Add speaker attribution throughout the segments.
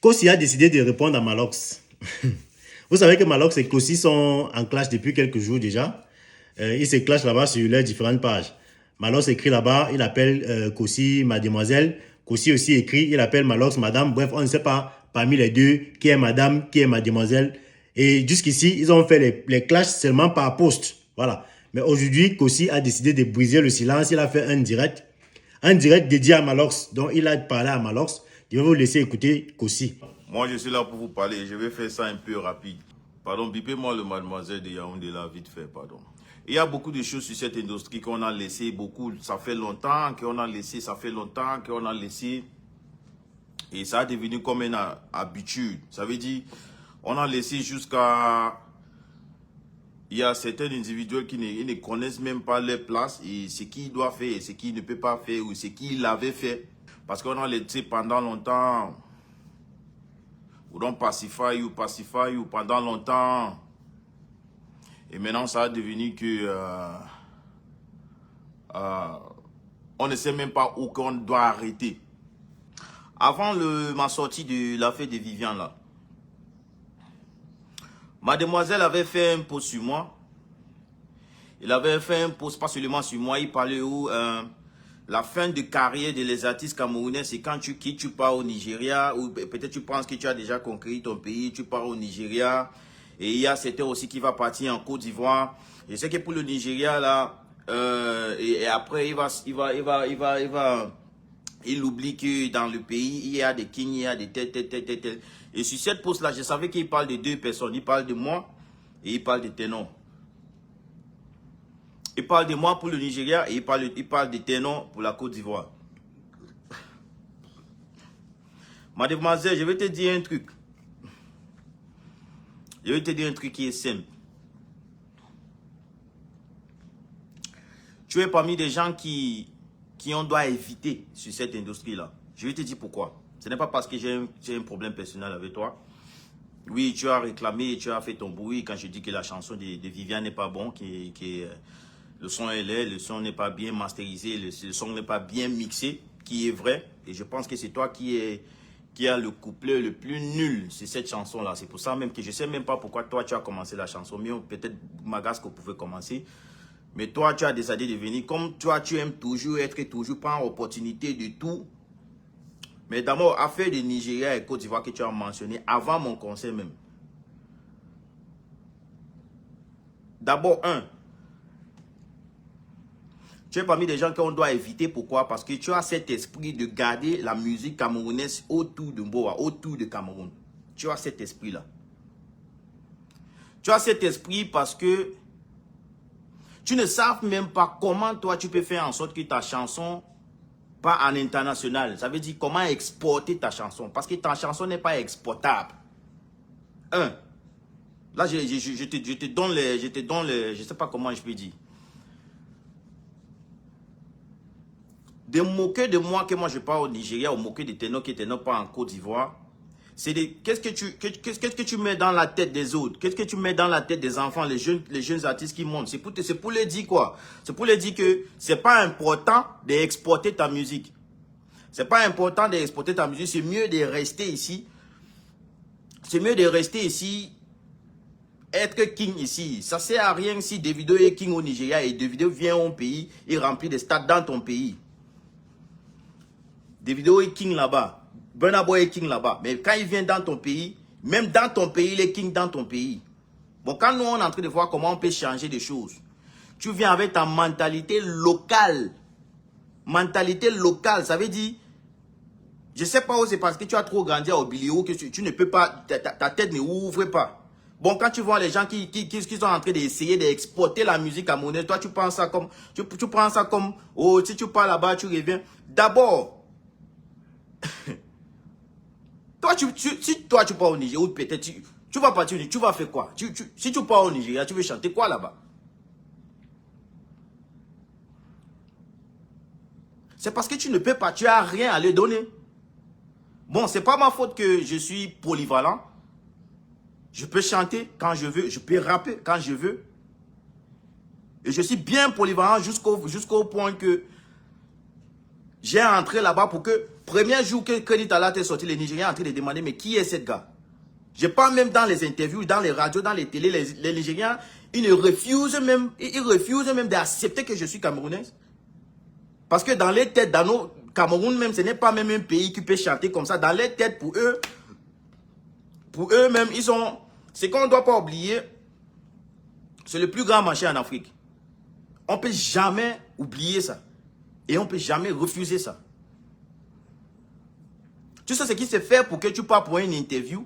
Speaker 1: Kossi a décidé de répondre à Malox. Vous savez que Malox et Kossi sont en clash depuis quelques jours déjà. Ils se clashent là-bas sur leurs différentes pages. Malox écrit là-bas, il appelle Kossi mademoiselle. Kossi aussi écrit, il appelle Malox madame. Bref, on ne sait pas parmi les deux qui est madame, qui est mademoiselle. Et jusqu'ici, ils ont fait les clashs seulement par poste. Voilà. Mais aujourd'hui, Kossi a décidé de briser le silence. Il a fait un direct dédié à Malox. Donc, il a parlé à Malox. Je vais vous laisser écouter Kossi.
Speaker 2: Moi, je suis là pour vous parler et je vais faire ça un peu rapide. Pardon, bipez-moi le mademoiselle de Yaoundé là, vite fait, pardon. Il y a beaucoup de choses sur cette industrie qu'on a laissé, beaucoup, ça fait longtemps qu'on a laissé, et ça a devenu comme une habitude. Ça veut dire, on a laissé jusqu'à... Il y a certains individus qui ne connaissent même pas leur place et ce qu'ils doivent faire, ce qu'ils ne peuvent pas faire ou ce qu'ils avaient fait. Parce qu'on a laissé pendant longtemps... ou donc pacify ou pendant longtemps. Et maintenant, ça a devenu que on ne sait même pas où qu'on doit arrêter. Avant ma sortie de l'affaire de Viviane là, mademoiselle avait fait un post sur moi. Il avait fait un post pas seulement sur moi, il parlait où la fin de carrière des artistes camerounais, c'est quand tu quittes, tu pars au Nigeria, ou peut-être tu penses que tu as déjà conquis ton pays, tu pars au Nigeria. Et il y a certains aussi qui va partir en Côte d'Ivoire. Je sais que pour le Nigeria, là, et après, il oublie que dans le pays, il y a des kings, il y a des tels. Et sur cette poste-là, je savais qu'il parle de deux personnes. Il parle de moi et il parle de Ténon. Il parle de moi pour le Nigeria et il parle de Ténon pour la Côte d'Ivoire. Mademoiselle, je vais te dire un truc. Je vais te dire un truc qui est simple. Tu es parmi des gens qui on doit éviter sur cette industrie-là. Je vais te dire pourquoi. Ce n'est pas parce que j'ai un problème personnel avec toi. Oui, tu as réclamé, tu as fait ton bruit quand je dis que la chanson de Viviane n'est pas bon, le son est laid, le son n'est pas bien masterisé, le son n'est pas bien mixé, qui est vrai. Et je pense que c'est toi qui a le couplet le plus nul sur cette chanson-là. C'est pour ça même que je ne sais même pas pourquoi toi tu as commencé la chanson. Mais peut-être Magasco pouvait commencer. Mais toi tu as décidé de venir. Comme toi tu aimes toujours être toujours prendre opportunité de tout. Mais d'abord, affaire de Nigeria et Côte d'Ivoire que tu as mentionné avant mon conseil même. D'abord, tu es parmi des gens qu'on doit éviter. Pourquoi? Parce que tu as cet esprit de garder la musique camerounaise autour de Mboa, autour de Cameroun. Tu as cet esprit-là. Tu as cet esprit parce que tu ne sais même pas comment toi tu peux faire en sorte que ta chanson pas en international. Ça veut dire comment exporter ta chanson. Parce que ta chanson n'est pas exportable. Là je te donne les, je sais pas comment je peux dire. De moquer de moi que moi je pars au Nigeria, ou moquer de Ténon qui Ténon pas en Côte d'Ivoire. C'est qu'est-ce que tu mets dans la tête des autres? Qu'est-ce que tu mets dans la tête des enfants, les jeunes artistes qui montent? C'est pour les dire quoi? C'est pour les dire que c'est pas important d'exporter ta musique. C'est pas important d'exporter ta musique. C'est mieux de rester ici. C'est mieux de rester ici. Être king ici. Ça sert à rien si Davido est king au Nigeria et Davido vient au pays et remplit des stades dans ton pays. Davido est king là-bas. Burna Boy est king là-bas. Mais quand il vient dans ton pays, même dans ton pays, il est king dans ton pays. Bon, quand nous, on est en train de voir comment on peut changer des choses, tu viens avec ta mentalité locale. Mentalité locale, ça veut dire, je ne sais pas où c'est parce que tu as trop grandi à Obilio que tu ne peux pas, ta tête ne ouvre pas. Bon, quand tu vois les gens qui sont en train d'essayer d'exporter la musique à monnaie, toi tu penses ça comme, tu prends ça comme, oh, si tu pars là-bas, tu reviens. D'abord, si toi tu pars au Nigeria, ou peut-être tu vas partir, tu vas faire quoi? Si tu pars au Nigeria, tu veux chanter quoi là-bas? C'est parce que tu ne peux pas, tu n'as rien à leur donner. Bon, c'est pas ma faute que je suis polyvalent. Je peux chanter quand je veux, je peux rapper quand je veux. Et je suis bien polyvalent jusqu'au point que j'ai entré là-bas pour que Premier jour que Crédit Talent est sorti, les Nigériens sont en train de demander, mais qui est cette gars? Je parle même dans les interviews, dans les radios, dans les télés, les Nigériens, ils refusent même d'accepter que je suis camerounaise. Parce que dans les têtes, dans nos Cameroun même, ce n'est pas même un pays qui peut chanter comme ça. Dans les têtes, pour eux-mêmes, ils ont... C'est qu'on ne doit pas oublier, c'est le plus grand marché en Afrique. On ne peut jamais oublier ça. Et on ne peut jamais refuser ça. Tu sais ce qui se fait pour que tu pars pour une interview?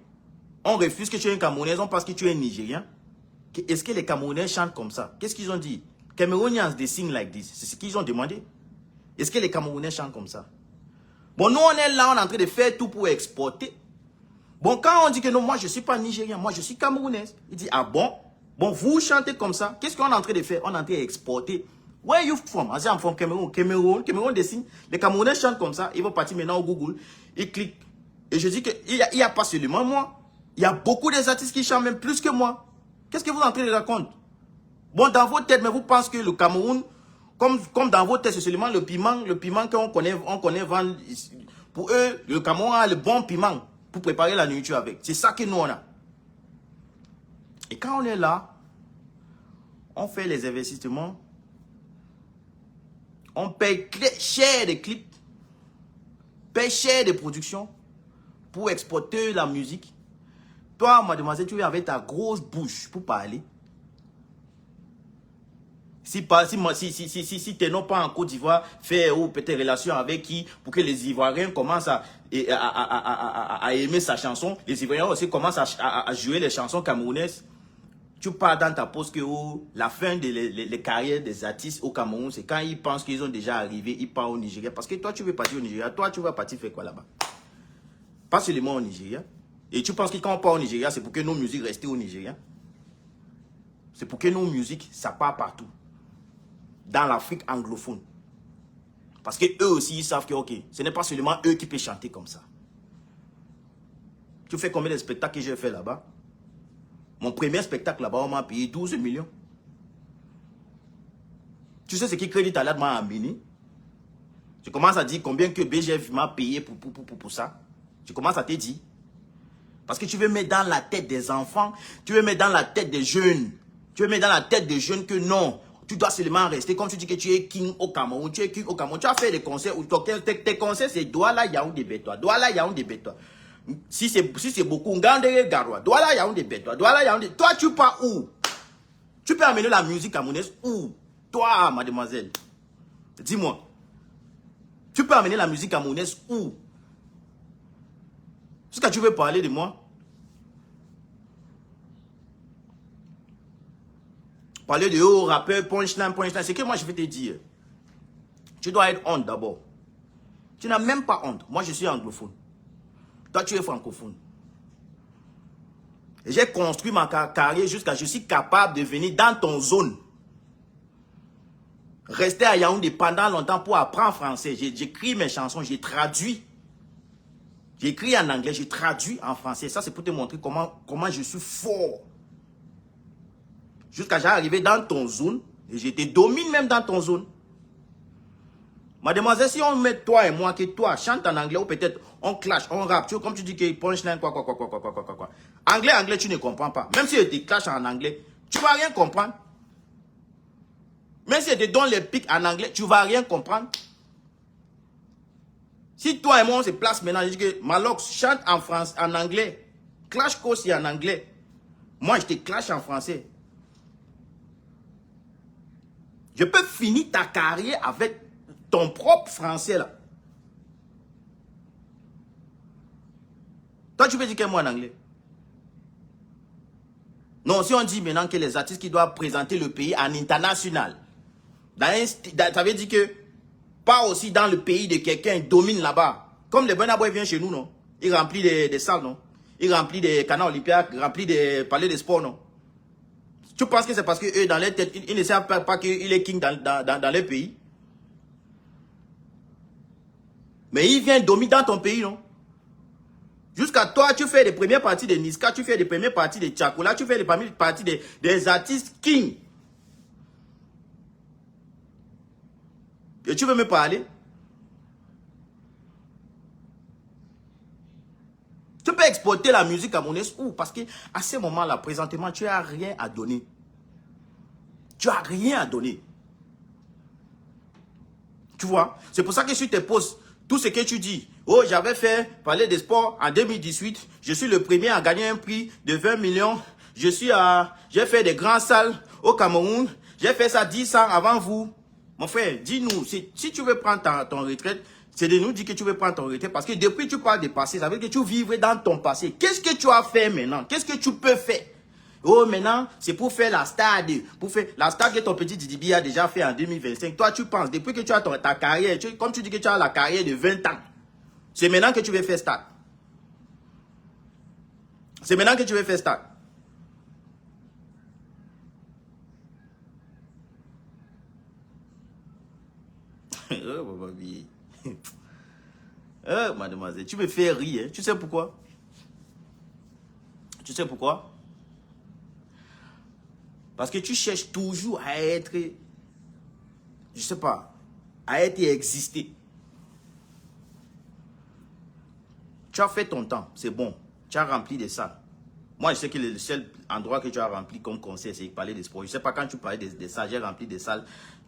Speaker 2: On refuse que tu es un Camerounais, on pense que tu es un Nigérien. Est-ce que les Camerounais chantent comme ça? Qu'est-ce qu'ils ont dit? Cameroonians, they sing like this. C'est ce qu'ils ont demandé. Est-ce que les Camerounais chantent comme ça? Bon, nous, on est là, on est en train de faire tout pour exporter. Bon, quand on dit que non, moi, je ne suis pas Nigérien, moi, je suis Camerounaise. Il dit, ah bon? Bon, vous chantez comme ça. Qu'est-ce qu'on est en train de faire? On est en train d'exporter. Where are you from? I say, I'm from Cameroon. Cameroun dessine. Les Camerounais chantent comme ça. Ils vont partir maintenant au Google. Ils cliquent. Et je dis qu'il n'y a pas seulement moi. Il y a beaucoup des artistes qui chantent même plus que moi. Qu'est-ce que vous êtes en train de raconter? Bon, dans vos têtes, mais vous pensez que le Cameroun, comme dans vos têtes, c'est seulement le piment qu'on connaît vendre. Pour eux, le Cameroun a le bon piment pour préparer la nourriture avec. C'est ça que nous, on a. Et quand on est là, on fait les investissements, on paye cher des clips, paye cher des productions pour exporter la musique. Toi, mademoiselle, tu viens avec ta grosse bouche pour parler. Si tu n'es pas en Côte d'Ivoire, faire ou peut-être relation avec qui, pour que les Ivoiriens commencent à aimer sa chanson, les Ivoiriens aussi commencent à jouer les chansons camerounaises. Tu parles dans ta pause que la fin des carrières des artistes au Cameroun, c'est quand ils pensent qu'ils ont déjà arrivé, ils partent au Nigeria. Parce que toi, tu veux partir au Nigeria, toi, tu vas partir faire quoi là-bas? Pas seulement au Nigeria. Et tu penses que quand on part au Nigeria, c'est pour que nos musiques restent au Nigeria? C'est pour que nos musiques, ça part partout. Dans l'Afrique anglophone. Parce que eux aussi, ils savent que, ok, ce n'est pas seulement eux qui peuvent chanter comme ça. Tu fais combien de spectacles que j'ai fait là-bas? Mon premier spectacle là-bas, on m'a payé 12 millions. Tu sais ce qui Crédit Talent m'a amené? Je commence à dire combien que BGF m'a payé pour ça. Je commence à te dire. Parce que tu veux mettre dans la tête des enfants, tu veux mettre dans la tête des jeunes, tu veux mettre dans la tête des jeunes que non, tu dois seulement rester, comme tu dis que tu es king au Cameroun, tu es king au Cameroun, tu as fait des concerts, où tes concerts c'est Douala, Yaoundé, Bétois, Douala, Yaoundé, Bétois. Si c'est beaucoup, Ngandere, Garoua, Douala, Yaoundé, Bétois, Douala, Yaoundé. Toi, tu pars où? Tu peux amener la musique camerounaise où? Toi, mademoiselle, dis-moi. Tu peux amener la musique camerounaise où? Est-ce que tu veux parler de moi? Parler de rappeur, punchline, c'est que moi je vais te dire. Tu dois être honte d'abord. Tu n'as même pas honte. Moi je suis anglophone. Toi tu es francophone. J'ai construit ma carrière jusqu'à je suis capable de venir dans ton zone. Rester à Yaoundé pendant longtemps pour apprendre français. J'écris mes chansons, j'ai traduit. J'écris en anglais, j'ai traduit en français. Ça c'est pour te montrer comment je suis fort. Jusqu'à j'arrive dans ton zone, et je te domine même dans ton zone. Mademoiselle, si on met toi et moi, que toi chante en anglais, ou peut-être on clash, on rappe, tu vois, comme tu dis que punchline, quoi. Anglais, tu ne comprends pas. Même si je te clash en anglais, tu ne vas rien comprendre. Même si je te donne les pics en anglais, tu ne vas rien comprendre. Si toi et moi, on se place maintenant, je dis que Malox chante en France, en anglais, clash aussi en anglais. Moi, je te clash en français. Je peux finir ta carrière avec ton propre français là. Toi, tu peux dire quel mot en anglais? Non, si on dit maintenant que les artistes qui doivent présenter le pays en international, ça veut dire que pas aussi dans le pays de quelqu'un domine là-bas. Comme les Burna Boy vient chez nous, non? Il remplit des salles, non? Il remplit des canaux olympiques, remplit des palais de sport, non? Tu penses que c'est parce que eux, dans leur tête, ils ne savent pas qu'il est king dans leur pays? Mais il vient dominer dans ton pays, non? Jusqu'à toi, tu fais les premières parties de Niska, tu fais les premières parties de Tchakola, tu fais les premières parties des artistes king. Et tu veux me parler? Tu peux exporter la musique camerounaise où? Parce qu'à ce moment-là, présentement, tu n'as rien à donner. Tu n'as rien à donner. Tu vois? C'est pour ça que je te pose tout ce que tu dis. Oh, j'avais fait parler des sports en 2018. Je suis le premier à gagner un prix de 20 millions. J'ai fait des grandes salles au Cameroun. J'ai fait ça 10 ans avant vous. Mon frère, dis-nous, si tu veux prendre ton retraite, c'est de nous dire que tu veux prendre ton retraite. Parce que depuis que tu parles du passé, ça veut dire que tu vivrais dans ton passé. Qu'est-ce que tu as fait maintenant? Qu'est-ce que tu peux faire? Oh, maintenant, c'est pour faire la star la star que ton petit Didibi a déjà fait en 2025. Toi, tu penses, depuis que tu as ta carrière, comme tu dis que tu as la carrière de 20 ans, c'est maintenant que tu veux faire star. C'est maintenant que tu veux faire star. Oh, mademoiselle, tu me fais rire. Hein? Tu sais pourquoi? Tu sais pourquoi? Parce que tu cherches toujours à être, je sais pas, à être et exister. Tu as fait ton temps, c'est bon. Tu as rempli des salles. Moi, je sais que le seul endroit que tu as rempli comme conseil, c'est parler des sports. Je ne sais pas quand tu parlais des salles, j'ai rempli des salles.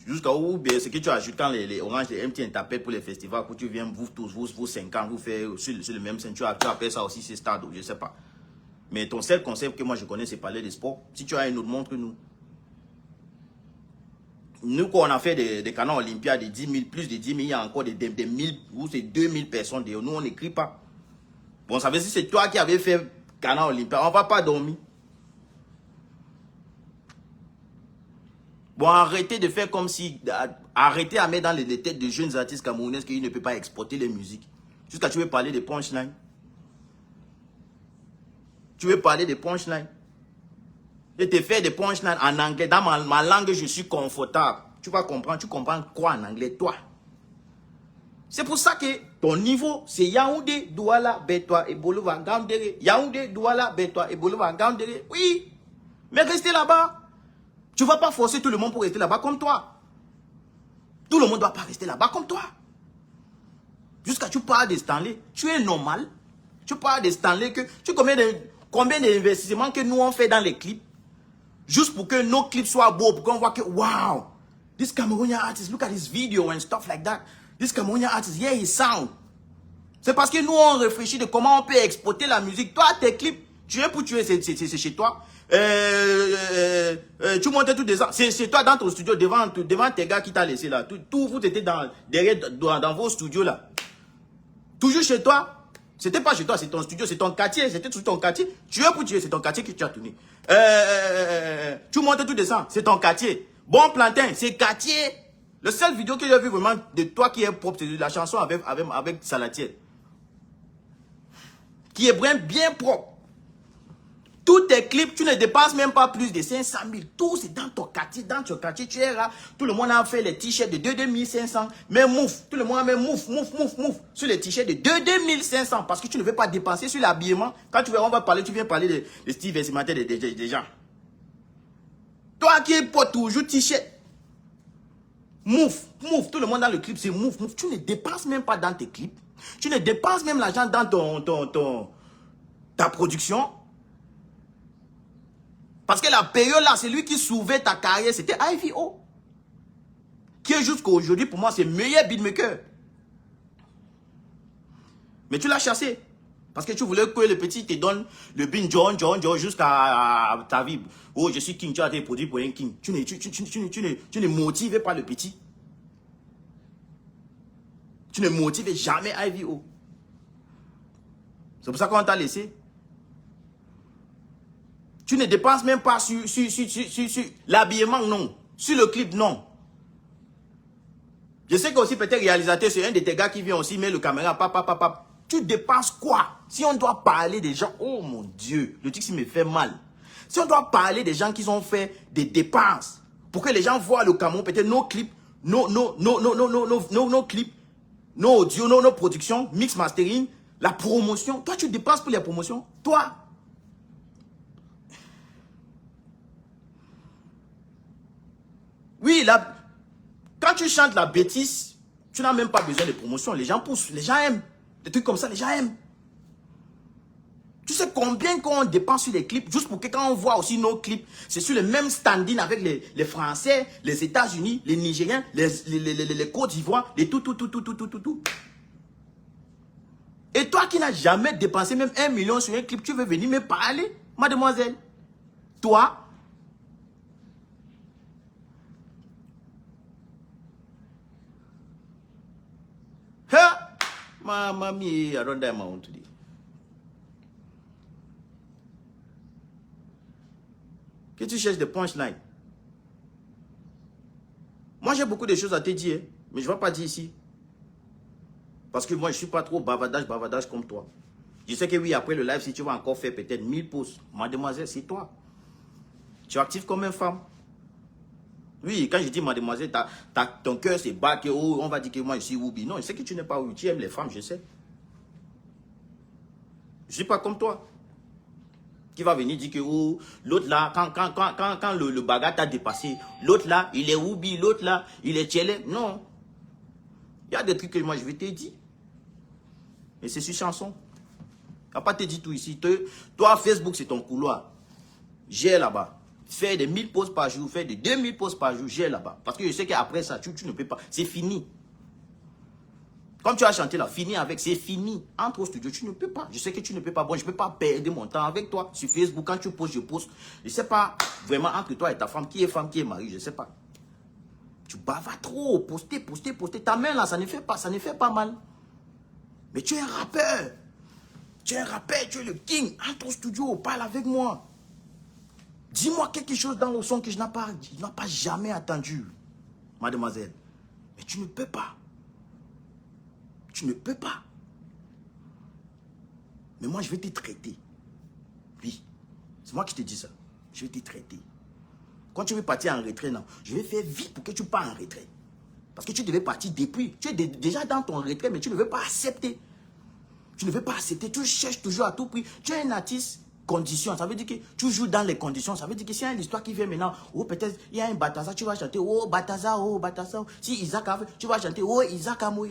Speaker 2: Jusqu'à où, bien, ce que tu ajoutes quand les Orange, les MTN t'appellent pour les festivals, pour que tu viennes, vous tous, vous 5 ans, vous faites sur le même scène, tu appelles ça aussi, c'est stade, je ne sais pas. Mais ton seul conseil que moi je connais, c'est parler des sports. Si tu as une autre, montre-nous. Nous, quand on a fait des canons Olympia de 10 000, plus de 10 000, il y a encore des 1000 ou c'est 2000 personnes. Nous, on n'écrit pas. Bon, ça veut dire que c'est toi qui avais fait canon Olympia. On ne va pas dormir. Bon, arrêtez de faire comme si... Arrêtez à mettre dans les têtes de jeunes artistes camerounais qu'ils ne peuvent pas exporter les musiques. Jusqu'à tu veux parler des punchlines. Tu veux parler des punchlines. Je te fais des punchlines en anglais. Dans ma langue, je suis confortable. Tu vas comprendre. Tu comprends quoi en anglais, toi? C'est pour ça que ton niveau, c'est Yaoundé, Douala, Bétois et Bolova, Gandere. Yaoundé, Douala, Bétois et Bolova, Gandere. Oui. Mais restez là-bas. Tu ne vas pas forcer tout le monde pour rester là-bas comme toi. Tout le monde ne doit pas rester là-bas comme toi. Jusqu'à tu parles de Stanley. Tu es normal. Tu parles de Stanley. Combien d'investissements que nous on fait dans les clips. Juste pour que nos clips soient beaux. Pour qu'on voit que, wow, this Cameroonian artist, look at this video and stuff like that. This Cameroonian artist, yeah, he sound. C'est parce que nous on réfléchit de comment on peut exporter la musique. Toi, tes clips, tu es pour tuer, c'est chez toi. Tu montes tout des ans. C'est toi dans ton studio, devant tes gars qui t'a laissé là. Tout vous étiez dans vos studios là. Toujours chez toi. C'était pas chez toi, c'est ton studio, c'est ton quartier. C'était sur ton quartier. Tu es pour tuer, c'est ton quartier que tu as tourné. Tu montes tout des ans, c'est ton quartier. Bon plantain, c'est quartier. Le seul vidéo que j'ai vu vraiment de toi qui est propre, c'est la chanson avec Salatiel. Qui est bien propre. Tous tes clips, tu ne dépenses même pas plus de 500 000. Tout, c'est dans ton quartier. Dans ton quartier, tu es là. Tout le monde a fait les t-shirts de 2500. Mais mouf. Tout le monde a mis mouf. Sur les t-shirts de 2500. Parce que tu ne veux pas dépenser sur l'habillement. Quand tu viens parler de style vestimentaire des gens. Toi qui portes toujours t-shirt. Mouf. Tout le monde dans le clip, c'est mouf. Tu ne dépenses même pas dans tes clips. Tu ne dépenses même l'argent dans ta production. Parce que la période là, c'est lui qui sauvait ta carrière, c'était IVO. Qui est jusqu'à aujourd'hui, pour moi, c'est le meilleur beatmaker. Mais tu l'as chassé. Parce que tu voulais que le petit te donne le beat John jusqu'à ta vie. Oh, je suis king, tu as été produit pour un king. Tu ne motives pas le petit. Tu ne motives jamais IVO. C'est pour ça qu'on t'a laissé. Tu ne dépenses même pas sur l'habillement, non. Sur le clip, non. Je sais qu'aussi peut-être réalisateur, c'est un de tes gars qui vient aussi mettre le caméra, papa. Tu dépenses quoi? Si on doit parler des gens, oh mon Dieu, le truc, ça me fait mal. Si on doit parler des gens qui ont fait des dépenses, pour que les gens voient le Cameroun, peut-être nos clips, nos clips, nos audios, nos productions, mix mastering, la promotion. Toi, tu dépenses pour les promotions. Toi. Oui, quand tu chantes la bêtise, tu n'as même pas besoin de promotion. Les gens poussent, les gens aiment. Des trucs comme ça, les gens aiment. Tu sais combien qu'on dépense sur les clips, juste pour que quand on voit aussi nos clips, c'est sur le même standing avec les Français, les États-Unis, les Nigériens, les Côte d'Ivoire, les tout. Et toi qui n'as jamais dépensé même 1 million sur un clip, tu veux venir me parler, mademoiselle? Toi? Mamie, I don't die my own today. Que tu cherches des punchlines. Moi, j'ai beaucoup de choses à te dire, mais je ne vais pas dire ici. Parce que moi, je ne suis pas trop bavardage comme toi. Je sais que oui, après le live, si tu vas encore faire peut-être 1000 pouces, mademoiselle, c'est toi. Tu es active comme une femme. Oui, quand je dis mademoiselle, ton cœur se bat, que oh, on va dire que moi, je suis Woubi. Non, je sais que tu n'es pas Woubi. Tu aimes les femmes, je sais. Je ne suis pas comme toi. Qui va venir dire que oh, l'autre là, quand le bagarre t'a dépassé, l'autre là, il est Woubi, l'autre là, il est Tchélé. Non. Il y a des trucs que moi, je vais te dire. Et c'est sur chanson. Je ne vais pas te dire tout ici. Toi, Facebook, c'est ton couloir. J'ai là-bas. Faire des 1000 posts par jour, faire des 2000 posts par jour, j'ai là-bas. Parce que je sais qu'après ça, tu ne peux pas. C'est fini. Comme tu as chanté là, fini avec, c'est fini. Entre au studio, tu ne peux pas. Je sais que tu ne peux pas. Bon, je ne peux pas perdre mon temps avec toi. Sur Facebook, quand tu postes, je poste. Je ne sais pas vraiment entre toi et ta femme, qui est mari, je ne sais pas. Tu bavardes trop, poster. Ta main là, ça ne fait pas mal. Mais tu es un rappeur. Tu es un rappeur, tu es le king. Entre au studio, parle avec moi. Dis-moi quelque chose dans le son que je n'ai pas jamais entendu, mademoiselle. Mais tu ne peux pas. Tu ne peux pas. Mais moi, je vais te traiter. Oui. C'est moi qui te dis ça. Je vais te traiter. Quand tu veux partir en retrait, non, je vais faire vite pour que tu partes en retrait. Parce que tu devais partir depuis. Tu es déjà dans ton retrait, mais tu ne veux pas accepter. Tu ne veux pas accepter. Tu cherches toujours à tout prix. Tu es un artiste. Conditions, ça veut dire que tu joues dans les conditions. Ça veut dire que s'il y a une histoire qui vient maintenant, oh peut-être il y a un Bataza, tu vas chanter oh Bataza, oh Bataza. Si Isaac a fait, tu vas chanter oh Isaac Amo.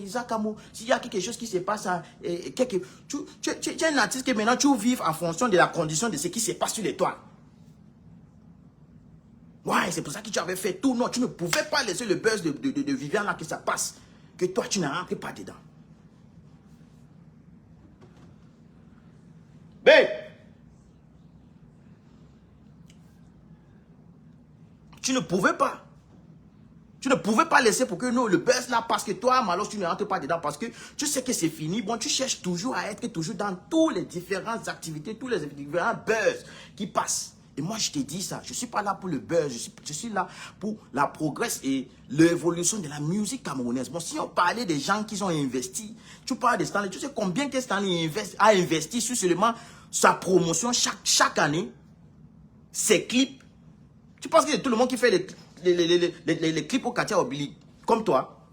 Speaker 2: S'il y a quelque chose qui se passe, tu es un artiste que maintenant tu vis en fonction de la condition de ce qui se passe sur les toits. Ouais, c'est pour ça que tu avais fait tout. Non, tu ne pouvais pas laisser le buzz de Viviane là que ça passe. Que toi tu n'en rentres pas dedans. Ben! Tu ne pouvais pas. Tu ne pouvais pas laisser pour que nous, le buzz là, parce que toi, Malox, tu ne rentres pas dedans, parce que tu sais que c'est fini. Bon, tu cherches toujours à être toujours dans toutes les différentes activités, tous les différents buzz qui passent. Et moi, je te dis ça, je ne suis pas là pour le buzz, je suis là pour la progrès et l'évolution de la musique camerounaise. Bon, si on parlait des gens qui ont investi, tu parles de Stanley, tu sais combien que Stanley a investi sur seulement sa promotion chaque année, ses clips. Tu penses que c'est tout le monde qui fait les clips au quartier Obili, comme toi?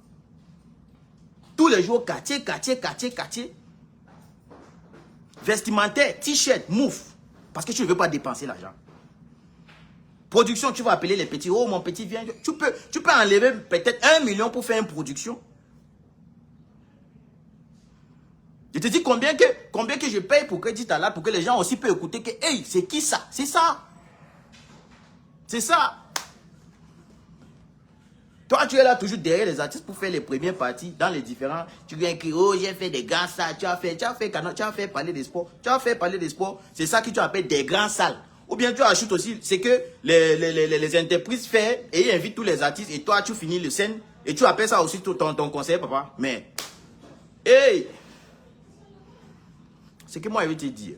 Speaker 2: Tous les jours, quartier. Vestimentaire, t-shirt, mouf. Parce que tu ne veux pas dépenser l'argent. Production, tu vas appeler les petits. Oh, mon petit, viens. Tu peux enlever peut-être 1 million pour faire une production. Je te dis combien que je paye pour Crédit Talal, pour que les gens aussi peuvent écouter que, hey, c'est qui ça? C'est ça. C'est ça. Toi, tu es là toujours derrière les artistes pour faire les premières parties dans les différents. Tu viens écrire, oh, j'ai fait des grands salles. Tu as fait parler des sports. C'est ça que tu appelles des grands salles. Ou bien tu ajoutes aussi, c'est que les entreprises font et ils invitent tous les artistes. Et toi, tu finis le scène. Et tu appelles ça aussi ton conseil, papa. Mais, hey! Ce que moi, je vais te dire.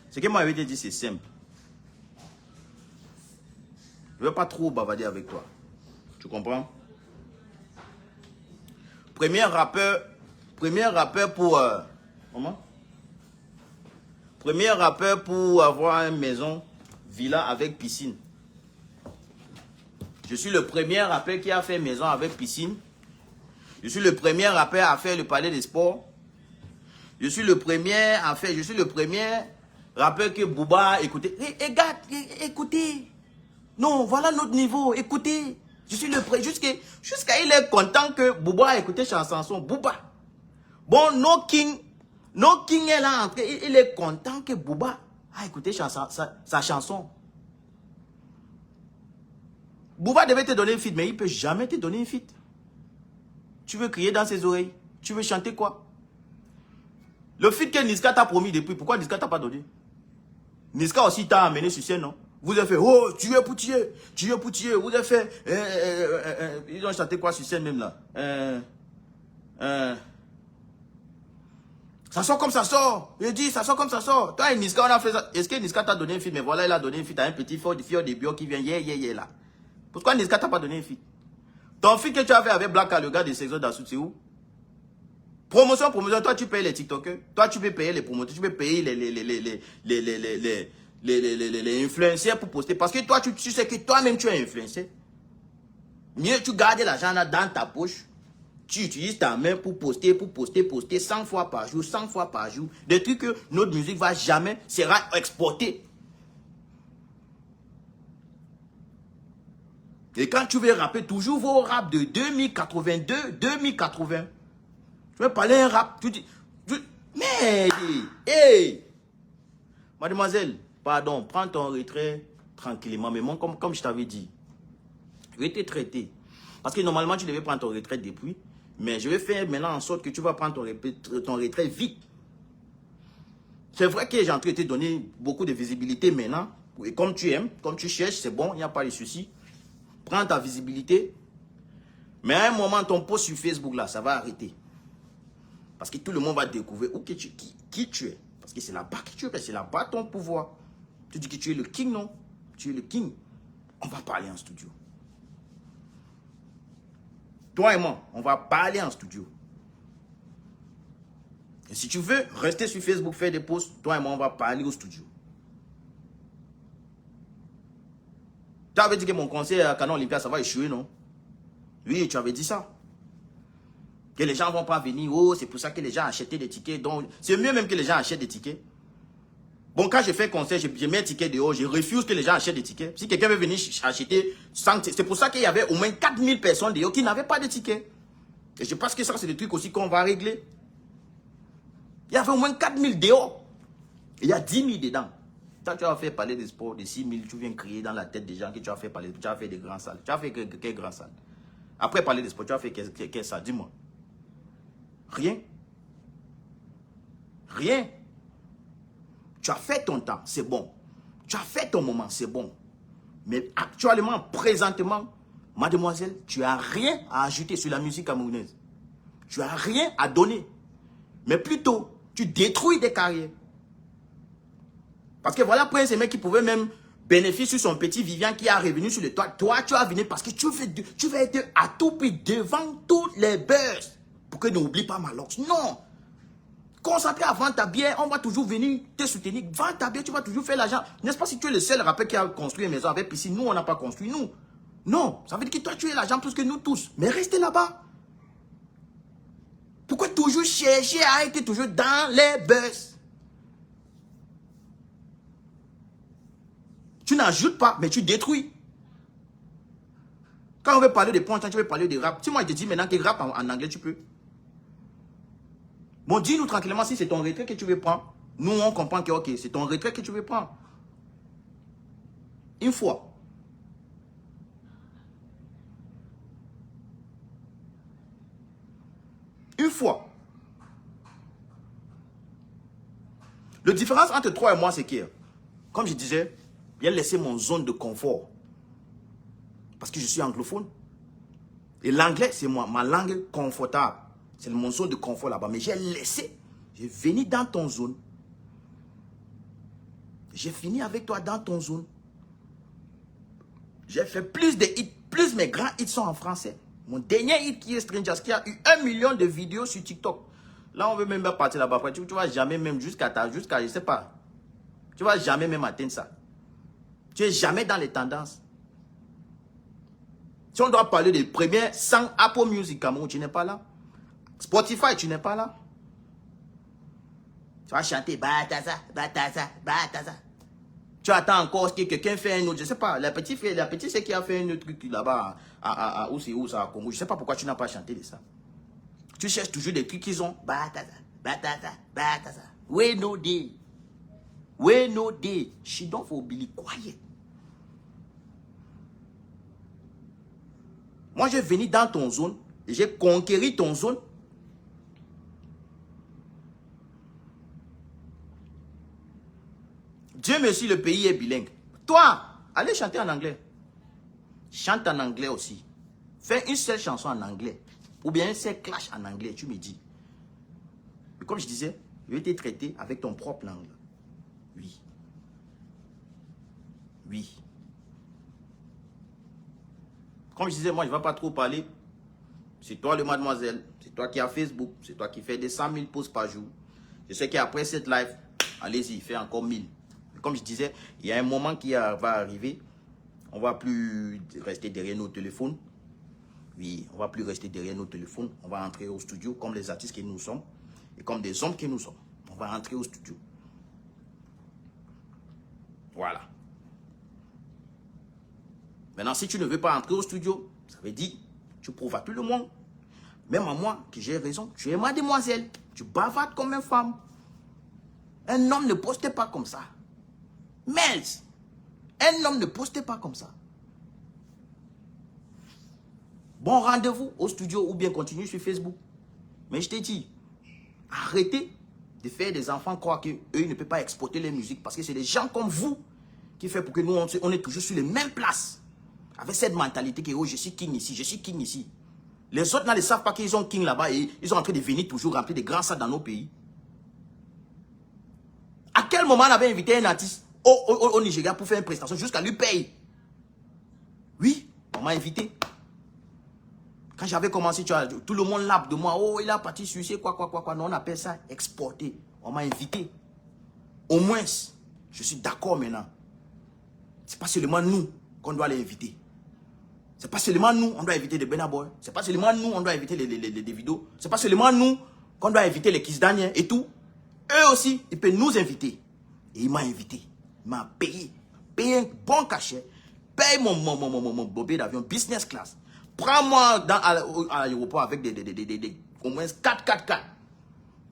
Speaker 2: C'est simple. Je ne veux pas trop bavarder avec toi. Tu comprends? Premier rappeur pour... comment? Premier rappeur pour avoir une maison, villa avec piscine. Je suis le premier rappeur qui a fait maison avec piscine. Je suis le premier rappeur à faire le palais des sports. Je suis le premier rappeur que Booba a écouté. Écoutez. Non, voilà notre niveau. Écoutez, je suis le prêt. Jusqu'à il est content que Booba a écouté Chanson. Booba. Bon, nos kings Non, King est là, il est content que Booba a écouté sa chanson. Booba devait te donner une feat, mais il ne peut jamais te donner une feat. Tu veux crier dans ses oreilles? Tu veux chanter quoi? Le feat que Niska t'a promis depuis, pourquoi Niska t'a pas donné? Niska aussi t'a amené sur scène, non? Vous avez fait, oh, tu es pour tuer. Vous avez fait, ils ont chanté quoi sur scène même là? Ça sort comme ça sort. Il dit, ça sort comme ça sort. Toi et Niska, on a fait ça. Est-ce que Niska t'a donné un feat? Mais voilà, il a donné un feat à un petit fille de bio qui vient, là. Pourquoi Niska t'a pas donné un feat? Ton feat que tu as fait avec Black, le gars de Saison d'Assout, c'est où? Promotion, toi tu payes les TikTokers, toi tu peux payer les promoteurs, tu peux payer les influenceurs pour poster. Parce que toi tu sais que toi-même tu es influenceur. Mieux tu gardes l'argent dans ta poche, tu utilises ta main pour poster 100 fois par jour, 100 fois par jour. Des trucs que notre musique va jamais sera exportée. Et quand tu veux rapper, toujours vos rap de 2082, 2080. Tu veux parler un rap, tu dis, mais, hey, mademoiselle, pardon, prends ton retrait tranquillement, mais moi, comme je t'avais dit, je vais te traiter. Parce que normalement, tu devais prendre ton retrait depuis, mais je vais faire maintenant en sorte que tu vas prendre ton retrait vite. C'est vrai que j'ai en train de te donner beaucoup de visibilité maintenant, et comme tu aimes, comme tu cherches, c'est bon, il n'y a pas de souci. Prends ta visibilité, mais à un moment, ton post sur Facebook, là, ça va arrêter. Parce que tout le monde va découvrir qui tu es. Parce que c'est là-bas que tu es, c'est là-bas ton pouvoir. Tu dis que tu es le king, non? Tu es le king. On va parler en studio. Toi et moi, on va parler en studio. Et si tu veux rester sur Facebook, faire des posts, toi et moi, on va parler au studio. Tu avais dit que mon conseil à Canon Olympia, ça va échouer, non? Oui, tu avais dit ça. Que les gens ne vont pas venir. Oh, c'est pour ça que les gens achètent des tickets. Donc, c'est mieux même que les gens achètent des tickets. Bon, quand je fais concert, je mets un ticket dehors. Je refuse que les gens achètent des tickets. Si quelqu'un veut venir acheter, c'est pour ça qu'il y avait au moins 4000 personnes dehors qui n'avaient pas de tickets. Et je pense que ça, c'est des trucs aussi qu'on va régler. Il y avait au moins 4000 dehors. Et il y a 10 000 dedans. Quand tu as fait parler des sports de 6 000, tu viens crier dans la tête des gens que tu as fait parler. Tu as fait des grandes salles. Tu as fait quelles grandes salles? Après parler des sports, tu as fait quelle salle? Dis-moi. Rien. Rien. Tu as fait ton temps, c'est bon. Tu as fait ton moment, c'est bon. Mais actuellement, présentement, mademoiselle, tu n'as rien à ajouter sur la musique camerounaise. Tu n'as rien à donner. Mais plutôt, tu détruis des carrières. Parce que voilà, après, ces mecs qui pouvaient même bénéficier sur son petit Vivian qui est revenu sur le toit. Toi, tu as venu parce que tu veux être à tout prix devant toutes les buzz. Pour que n'oublie pas Malox. Non. Concentré à vendre ta bière, on va toujours venir te soutenir. Vends ta bière, tu vas toujours faire l'argent. N'est-ce pas si tu es le seul rappeur qui a construit une maison avec piscine? Nous, on n'a pas construit, nous. Non. Ça veut dire que toi, tu es l'argent plus que nous tous. Mais restez là-bas. Pourquoi toujours chercher à être toujours dans les buzz? Tu n'ajoutes pas, mais tu détruis. Quand on veut parler de punch, tu veux parler de rap. Si moi je te dis maintenant que rap en anglais, tu peux. Bon, dis-nous tranquillement si c'est ton retrait que tu veux prendre. Nous, on comprend que ok, c'est ton retrait que tu veux prendre. Une fois. Une fois. La différence entre toi et moi, c'est que, comme je disais, j'ai laissé mon zone de confort. Parce que je suis anglophone. Et l'anglais, c'est ma langue confortable. C'est mon zone de confort là-bas. Mais j'ai laissé. J'ai venu dans ton zone. J'ai fini avec toi dans ton zone. J'ai fait plus de hits. Plus mes grands hits sont en français. Mon dernier hit qui est Strangers, qui a eu 1 million de vidéos sur TikTok. Là, on veut même pas partir là-bas. Après, tu vas jamais même jusqu'à je sais pas. Tu vas jamais même atteindre ça. Tu es jamais dans les tendances. Si on doit parler des premiers 100 Apple Music Cameroun, tu n'es pas là. Spotify, tu n'es pas là. Tu vas chanter Bataza, Bataza, Bataza. Tu attends encore que quelqu'un fait un autre, je ne sais pas, la petite c'est qui a fait un autre truc là-bas, où c'est où ça, à Congo. Je ne sais pas pourquoi tu n'as pas chanté de ça. Tu cherches toujours des trucs qu'ils ont. Bataza, batata, batata. We no day. We no day. She don't for be quiet. Moi, j'ai venu dans ton zone et j'ai conquéri ton zone. Dieu merci, le pays est bilingue. Toi, allez chanter en anglais. Chante en anglais aussi. Fais une seule chanson en anglais. Ou bien un seul clash en anglais, tu me dis. Mais comme je disais, je vais te traiter avec ton propre langue. Oui. Oui. Comme je disais, moi, je ne vais pas trop parler. C'est toi le mademoiselle. C'est toi qui as Facebook. C'est toi qui fais des 100 000 posts par jour. Je sais qu'après cette live, allez-y, fais encore 1000. Mais comme je disais, il y a un moment qui va arriver. On ne va plus rester derrière nos téléphones. Oui, on ne va plus rester derrière nos téléphones. On va entrer au studio comme les artistes que nous sommes. Et comme des hommes que nous sommes. On va entrer au studio. Voilà. Maintenant, si tu ne veux pas entrer au studio, ça veut dire, tu prouves à tout le monde, même à moi, que j'ai raison. Tu es mademoiselle. Tu bavardes comme une femme. Un homme ne poste pas comme ça. Mels, un homme ne poste pas comme ça. Bon rendez-vous au studio ou bien continue sur Facebook. Mais je t'ai dit, arrêtez de faire des enfants croire qu'eux ne peuvent pas exporter les musiques parce que c'est des gens comme vous qui font pour que nous, on est toujours sur les mêmes places. Avec cette mentalité que oh, je suis king ici, je suis king ici. Les autres ne savent pas qu'ils ont king là-bas et ils sont en train de venir toujours remplir des grands salles dans nos pays. À quel moment on avait invité un artiste au Nigeria pour faire une prestation jusqu'à lui payer? Oui, on m'a invité. Quand j'avais commencé, tout le monde lappe de moi. Oh, il a parti sur quoi. Non, on appelle ça exporter. On m'a invité. Au moins, je suis d'accord maintenant. C'est pas seulement nous qu'on doit les inviter. C'est pas seulement nous, on doit inviter des Burna Boy. C'est pas seulement nous, on doit inviter les vidéos. C'est pas seulement nous qu'on doit inviter les Kiss Daniel et tout. Eux aussi, ils peuvent nous inviter. Et il m'a invité. Il m'a payé. Payé un bon cachet. Paye mon bobé d'avion business class. Prends-moi à l'aéroport avec au moins 4.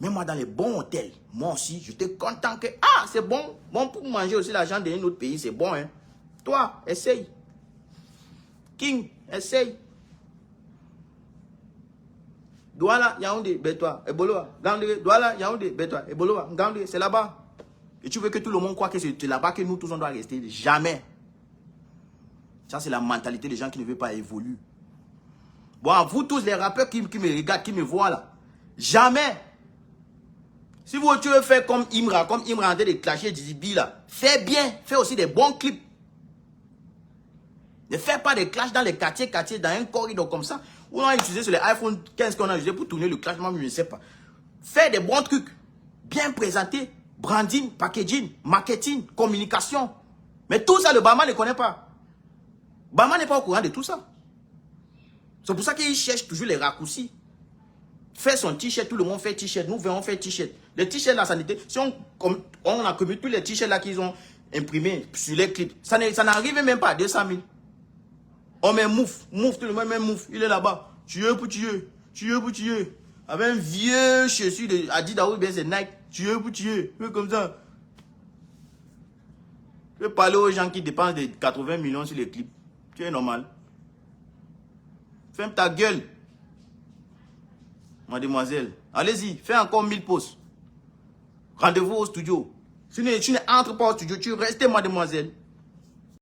Speaker 2: Mets-moi dans les bons hôtels. Moi aussi, j'étais content que... Ah, c'est bon. Bon pour manger aussi l'argent d'un autre pays, c'est bon. Hein. Toi, essaye. King, essaye. Douala, Yaoundé, Bétois, Eboloa, Gandé, Douala, Yaoundé, Bétois, Eboloa, Gandé, c'est là-bas. Et tu veux que tout le monde croit que c'est là-bas que nous tous on doit rester? Jamais. Ça, c'est la mentalité des gens qui ne veulent pas évoluer. Bon, vous tous les rappeurs qui me regardent, qui me voient là, jamais. Si vous tu veux faire comme Imra en train de clasher Dizibi là, fais bien, fais aussi des bons clips. Ne fais pas des clashs dans les quartiers, dans un corridor comme ça. Ou on a utilisé sur les iPhone 15 qu'on a utilisé pour tourner le clash, moi je ne sais pas. Fais des bons trucs, bien présentés, branding, packaging, marketing, communication. Mais tout ça, le Bama ne connaît pas. Bama n'est pas au courant de tout ça. C'est pour ça qu'il cherche toujours les raccourcis. Fait son t-shirt, tout le monde fait t-shirt, nous on fait t-shirt. Les t-shirts, la sanité, si on a commis tous les t-shirts là qu'ils ont imprimés sur les clips, ça n'arrive même pas à 200 000. On met mouf, tout le monde met mouf, il est là-bas. Tueux pour tueux. Avec un vieux chaussure de Adidas ou bien c'est Nike. Tueux pour tueux. Comme ça. Je vais parler aux gens qui dépensent des 80 millions sur les clips. Tu es normal. Ferme ta gueule. Mademoiselle. Allez-y, fais encore 1000 posts. Rendez-vous au studio. Si tu n'entres pas au studio, tu restes mademoiselle.